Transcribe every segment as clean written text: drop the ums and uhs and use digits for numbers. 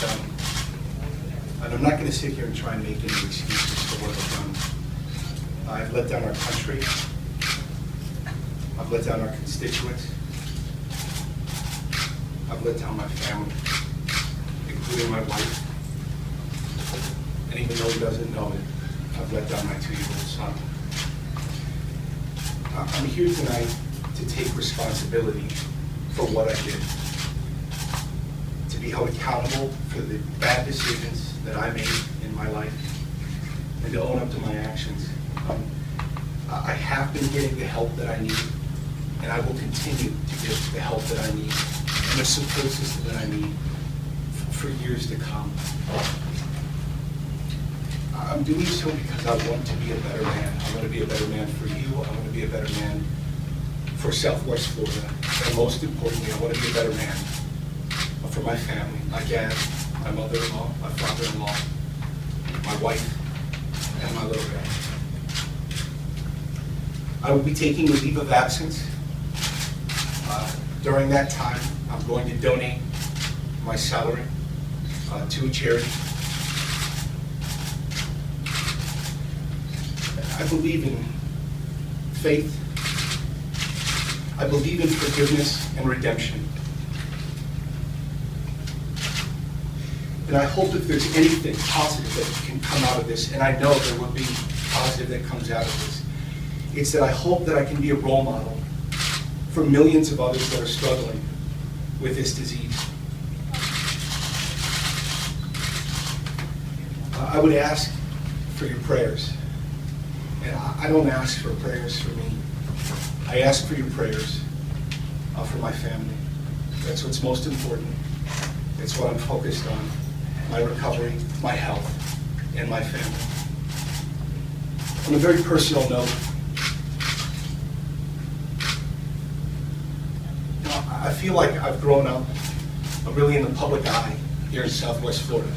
And I'm not going to sit here and try and make any excuses for what I've done. I've let down our country. I've let down our constituents. I've let down my family, including my wife. And even though he doesn't know it, I've let down my 2-year-old son. I'm here tonight to take responsibility for what I did, to be held accountable for the bad decisions that I made in my life, and to own up to my actions. I have been getting the help that I need, and I will continue to get the help that I need and the support system that I need for years to come. I'm doing so because I want to be a better man. I want to be a better man for you. I want to be a better man for Southwest Florida. And most importantly, I want to be a better man for my family, my dad, my mother-in-law, my father-in-law, my wife, and my little guy. I will be taking a leave of absence. During that time, I'm going to donate my salary to a charity. I believe in faith. I believe in forgiveness and redemption. And I hope if there's anything positive that can come out of this, and I know there will be positive that comes out of this, it's that I hope that I can be a role model for millions of others that are struggling with this disease. I would ask for your prayers. And I don't ask for prayers for me. I ask for your prayers for my family. That's what's most important. It's what I'm focused on. My recovery, my health, and my family. On a very personal note, I feel like I've grown up really in the public eye here in Southwest Florida.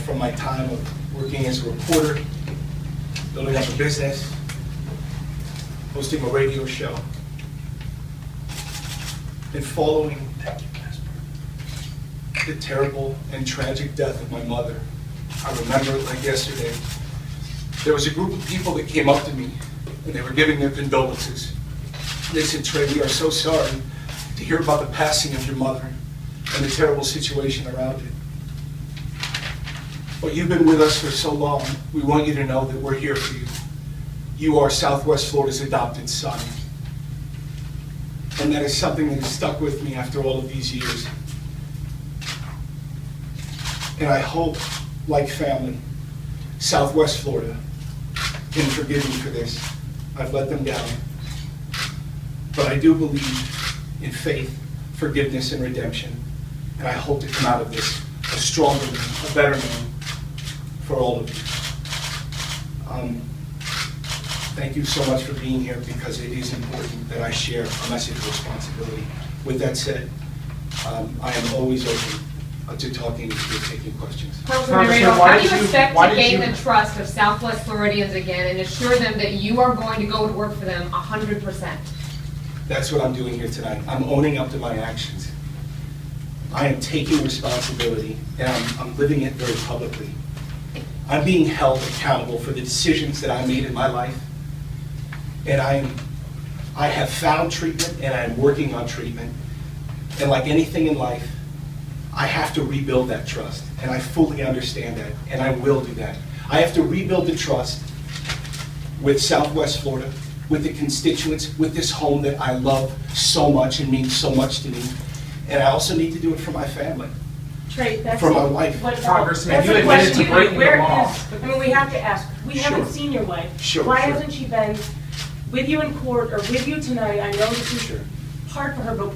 From my time of working as a reporter, building up a business, hosting a radio show, and following the terrible and tragic death of my mother. I remember it like yesterday. There was a group of people that came up to me, and they were giving their condolences. They said, "Trey, we are so sorry to hear about the passing of your mother and the terrible situation around it. But you've been with us for so long, we want you to know that we're here for you. You are Southwest Florida's adopted son." And that is something that has stuck with me after all of these years. And I hope, like family, Southwest Florida can forgive me for this. I've let them down. But I do believe in faith, forgiveness, and redemption. And I hope to come out of this a stronger man, a better man, for all of you. Thank you so much for being here, because it is important that I share a message of responsibility. With that said, I am always open to talking with you, taking questions. Congressman Radel, how do you expect to gain the trust of Southwest Floridians again and assure them that you are going to go to work for them 100%? That's what I'm doing here tonight. I'm owning up to my actions. I am taking responsibility, and I'm living it very publicly. I'm being held accountable for the decisions that I made in my life, and I have found treatment, and I'm working on treatment. And like anything in life, I have to rebuild that trust, and I fully understand that, and I will do that. I have to rebuild the trust with Southwest Florida, with the constituents, with this home that I love so much and means so much to me. And I also need to do it for my family. Trey, that's for my wife. Congressman, you admitted to breaking the law. I mean, we have to ask. We haven't Sure. seen your wife. Sure, Why sure. hasn't she been with you in court or with you tonight? I know this is Sure. hard for her, but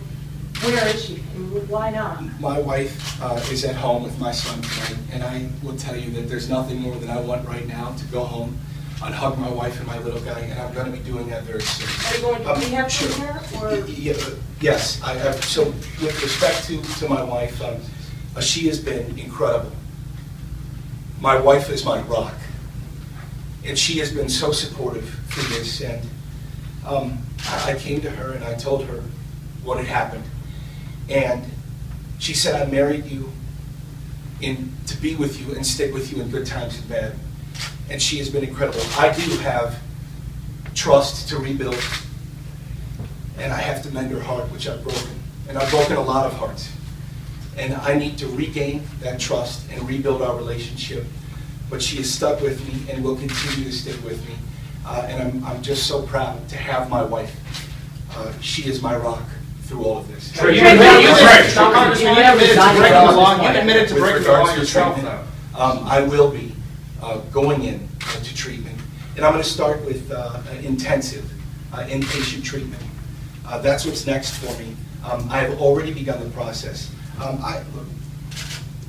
where is she? And why not? My wife is at home with my son tonight, and I will tell you that there's nothing more that I want right now to go home and hug my wife and my little guy, and I'm going to be doing that very soon. Are you going to rehab Sure. from her? Or? Yes, I have. So with respect to my wife, she has been incredible. My wife is my rock, and she has been so supportive through this. And I came to her and I told her what had happened, and she said, "I married you to be with you and stick with you in good times and bad. And she has been incredible. I do have trust to rebuild, and I have to mend her heart, which I've broken. And I've broken a lot of hearts. And I need to regain that trust and rebuild our relationship. But she is stuck with me and will continue to stick with me. And I'm just so proud to have my wife. She is my rock through all of this. Trey, you admitted to breaking the law yourself, though. I will be going in to treatment. And I'm going to start with intensive inpatient treatment. That's what's next for me. I have already begun the process.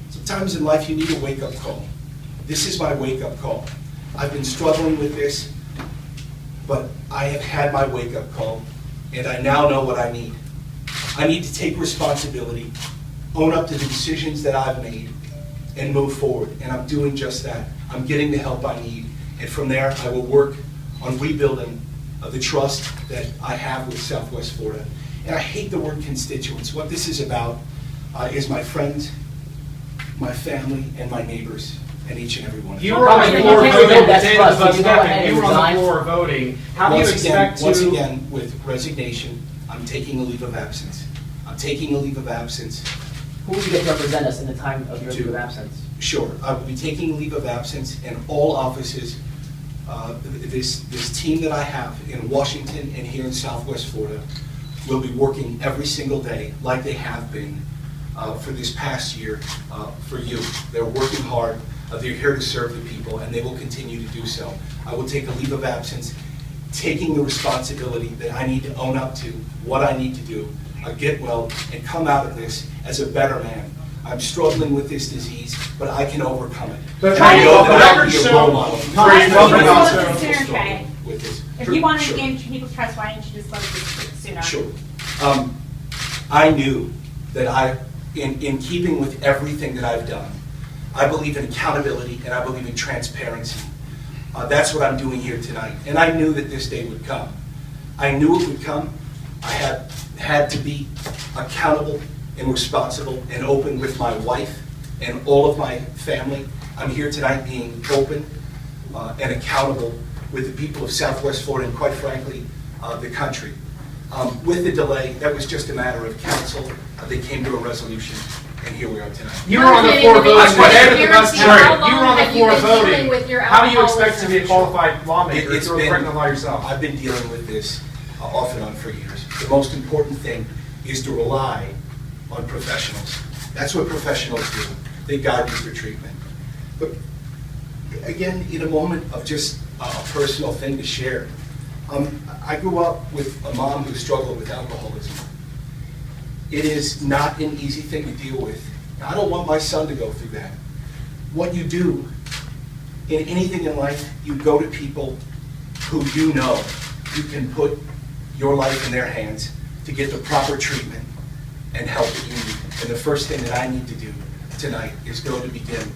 Sometimes in life you need a wake-up call. This is my wake-up call. I've been struggling with this, but I have had my wake-up call, and I now know what I need. I need to take responsibility, own up to the decisions that I've made, and move forward. And I'm doing just that. I'm getting the help I need. And from there, I will work on rebuilding the trust that I have with Southwest Florida. And I hate the word constituents. What this is about is my friends, my family, and my neighbors, and each and every one of them. You were on the floor voting. You were on the floor voting. How do you expect to... Once again, with resignation, I'm taking a leave of absence. I'm taking a leave of absence. Who will you get to represent us in the time of your leave of absence? Sure. I will be taking a leave of absence in all offices. This team that I have in Washington and here in Southwest Florida will be working every single day like they have been for this past year for you. They're working hard. They're here to serve the people, and they will continue to do so. I will take a leave of absence, taking the responsibility that I need to own up to, what I need to do, get well, and come out of this as a better man. I'm struggling with this disease, but I can overcome it. But I know that I'll be a role model. With this. If you want to gain people's trust, why didn't you just let it sooner? Sure. I knew that in keeping with everything that I've done, I believe in accountability and I believe in transparency. That's what I'm doing here tonight. And I knew that this day would come. I knew it would come. I had to be accountable and responsible and open with my wife and all of my family. I'm here tonight being open and accountable with the people of Southwest Florida and, quite frankly, the country. With the delay, that was just a matter of counsel. They came to a resolution, and here we are tonight. You were on the floor voting. You were on the floor voting. How do you expect to be a qualified lawmaker if you're breaking the law yourself? I've been dealing with this off and on for years. The most important thing is to rely on professionals. That's what professionals do. They guide you through treatment. But again, in a moment of just a personal thing to share, I grew up with a mom who struggled with alcoholism. It is not an easy thing to deal with. I don't want my son to go through that. What you do in anything in life, you go to people who you know you can put your life in their hands to get the proper treatment and help that you need. And the first thing that I need to do tonight is go to begin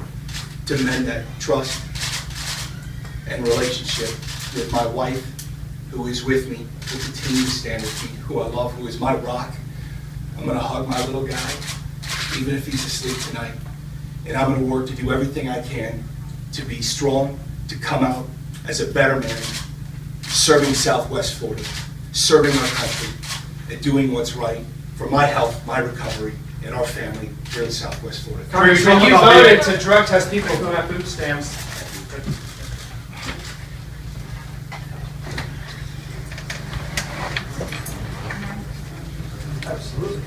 to mend that trust and relationship with my wife, who is with me, who continues to stand with me, who I love, who is my rock. I'm going to hug my little guy, even if he's asleep tonight. And I'm going to work to do everything I can to be strong, to come out as a better man, serving Southwest Florida, serving our country, and doing what's right for my health, my recovery, and our family here in Southwest Florida. Congressman, you voted to drug test people who have food stamps. Absolutely.